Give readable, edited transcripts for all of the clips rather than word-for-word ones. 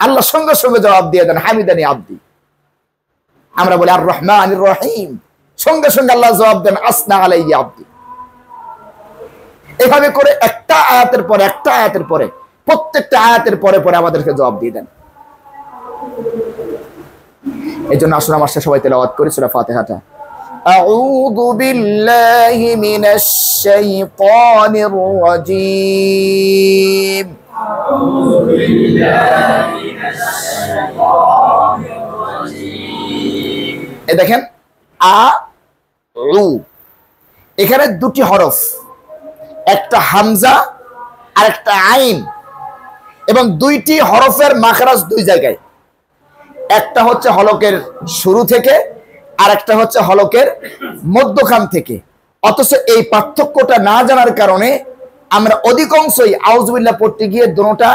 আল্লাহ সঙ্গে সঙ্গে জবাব দিয়ে দেন হামিদানি আব্দি। আমরা বলি আর রহমানির রহিম, সঙ্গে সঙ্গে আল্লাহ জবাব দেন আসনা আলাইয়া আব্দি। এভাবে করে একটা আয়াতের পরে একটা আয়াতের পরে প্রত্যেকটা আয়াতের পরে পরে আমাদেরকে জবাব দিয়ে দেন। এই জন্য আসলে আমার সবাই তেলাওয়াত করি সূরা ফাতিহাটা। আউযু বিল্লাহি মিনাশ শাইতানির রাজীম। আউযু বিল্লাহি মিনাশ শাইতানির রাজীম। এই দেখেন আ উ, এখানে দুটি হরফ, একটা হামজা আর একটা আইন, এবং দুইটি হরফের মাখরাজ দুই জায়গায়। একটা হচ্ছে হলকের শুরু থেকে আর একটা হচ্ছে হলকের মধ্যখান থেকে। অথচ এই পার্থক্যটা না জানার কারণে আমরা অধিকাংশই আউযুবিল্লাহ পড়তে গিয়ে দুটোটা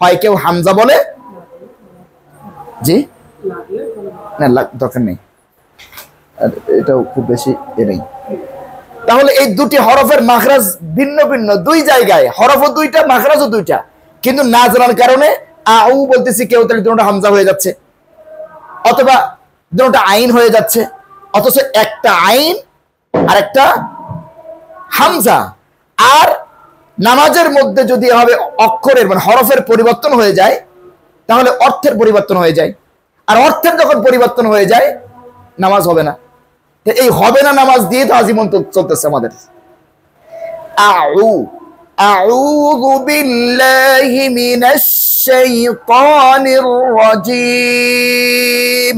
হয় কেউ হামজা বলে, জি না দরকার নেই, এটাও খুব বেশি নেই। তাহলে এই দুটি হরফের মাখরাজ ভিন্ন ভিন্ন দুই জায়গায়, হরফও দুইটা মাখরাজও দুইটা, কিন্তু না জানার কারণে আউ বলতেছি কেউ তাহলে দুটোটা হামজা হয়ে যাচ্ছে অথবা দুটোটা আইন হয়ে যাচ্ছে। অথচ একটা আইন আর একটা হামজা। আর নামাজের মধ্যে যদি এভাবে অক্ষরের মানে হরফের পরিবর্তন হয়ে যায় তাহলে অর্থের পরিবর্তন হয়ে যায়, আর অর্থের যখন পরিবর্তন হয়ে যায় নামাজ হবে না। এই হবে না নামাজ দিয়ে তো আজীবন চলতেছে আমাদের। আউযু বিল্লাহি মিনাশ শাইতানির রাজীম।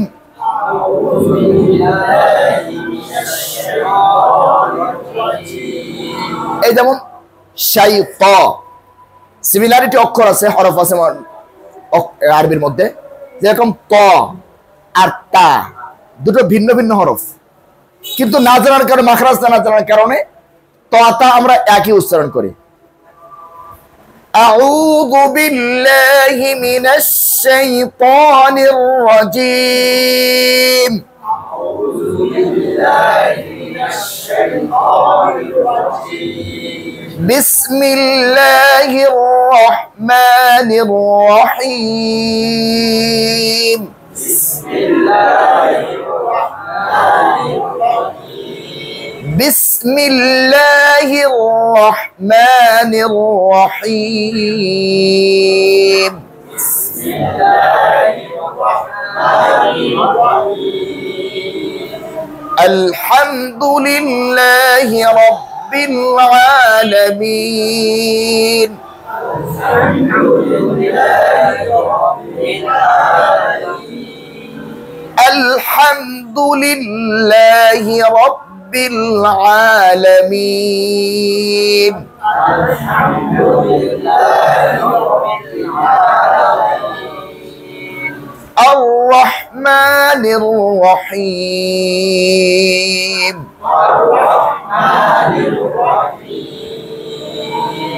আউযু বিল্লাহি মিনাশ শাইতানির রাজীম। এই যেমন শাইতা, সিমিলারিটি অক্ষর আছে, হরফ আছে আরবির মধ্যে, যেরকম ত আর তা দুটো ভিন্ন ভিন্ন হরফ, কিন্তু না জানার কারণে মাখরাজ না জানার কারণে তা আমরা একই উচ্চারণ করি। আউযু বিল্লাহি মিনাশ শাইতানির রাজীম। আউযু বিল্লাহি মিনাশ শাইতানির রাজীম। বিসমিল্লাহির রহমানির রহিম। বিসমিল্লাহির রহমানির রহিম। বিসমিল্লাহির রহমানির রহিম। বিসমিল্লাহির রহমানির রহিম। আলহামদুলিল্লাহি রাব্বিল আলামিন। আলহামদুলিল্লাহি রাব্বিল আলামিন। আলহামদুলিল্লাহি রাব্বিল আলামিন। আলহামদুলিল্লাহি রাব্বিল আলামিন। আর রহমানির রহিম। আর রহমানির রহিম।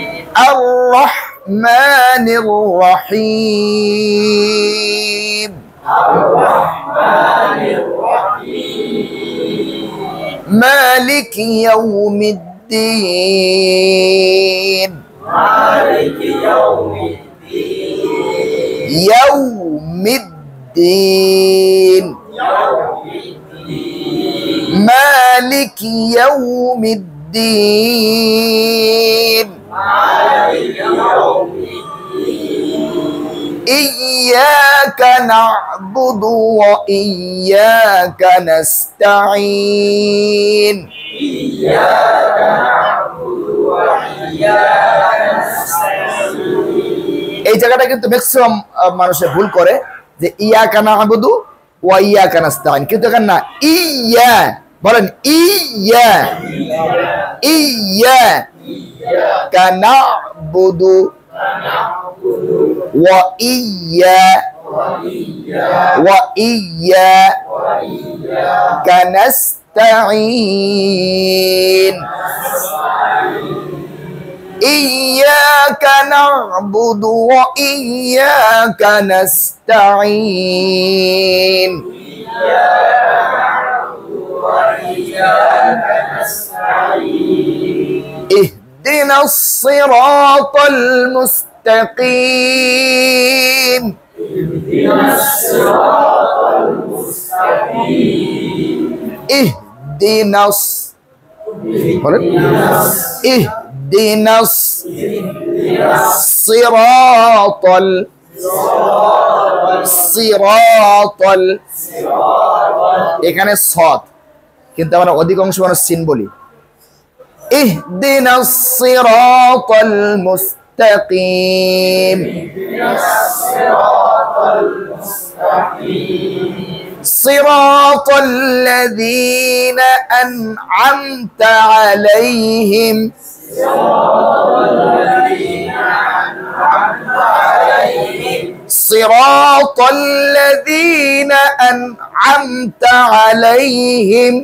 আর রহমানির রহিম। আর রহমানির রহিম। মালিক ইয়াউমিদ্দিন। মালিক ইয়াউমিদ্দিন। ইয়াউমিদ্দিন। ইয়াউমিদ্দিন। মালিক ইয়াউমিদ্দিন। মালিক ইয়াউমিদ্দিন। ইয়্যাকা না'বুদু ওয়া ইয়্যাকা নাস্তাঈন। ইয়্যাকা না'বুদু ওয়া ইয়্যাকা নাস্তাঈন। এই জায়গাটা কিন্তু ম্যাক্সিমাম মানুষে ভুল করে যে ইয়্যাকা না'বুদু ওয়া ইয়্যাকা নাস্তাঈন, কিন্তু এখানে না, ইয়্যা বলেন, ইয়্যা ইয়্যাকা না'বুদু ওয়া ইয়্যাকা নাস্তাঈন। ইয়্যাকা না'বুদু ওয়া ইয়্যাকা নাস্তাঈন। ইহদিনাস সিরাতাল মুস্তাকিম। ইহদিনাস, বলেন ইহদিনাস সিরাতাল, সিরাতাল, এখানে সদ, কিন্তু আমরা অধিকাংশ মানুষ সিন বলি। ইহদিনাস সিরাতাল মুস্তাকিম, সিরাতাল লাযীনা আন'আমতা আলাইহিম, صراط الذين أنعمت عليهم،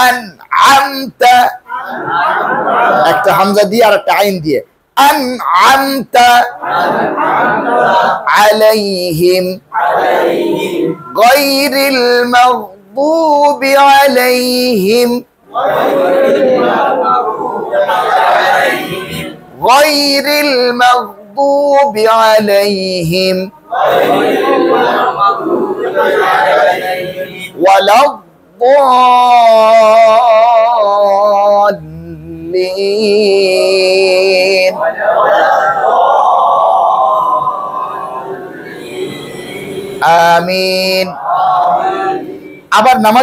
أنعمت একটা হামজা দিয়ে আর একটা আইন দিয়ে, أنعمت عليهم غير المغضوب عليهم، غير المغضوب عليهم ولا الضالين آمين। আবার নামাজ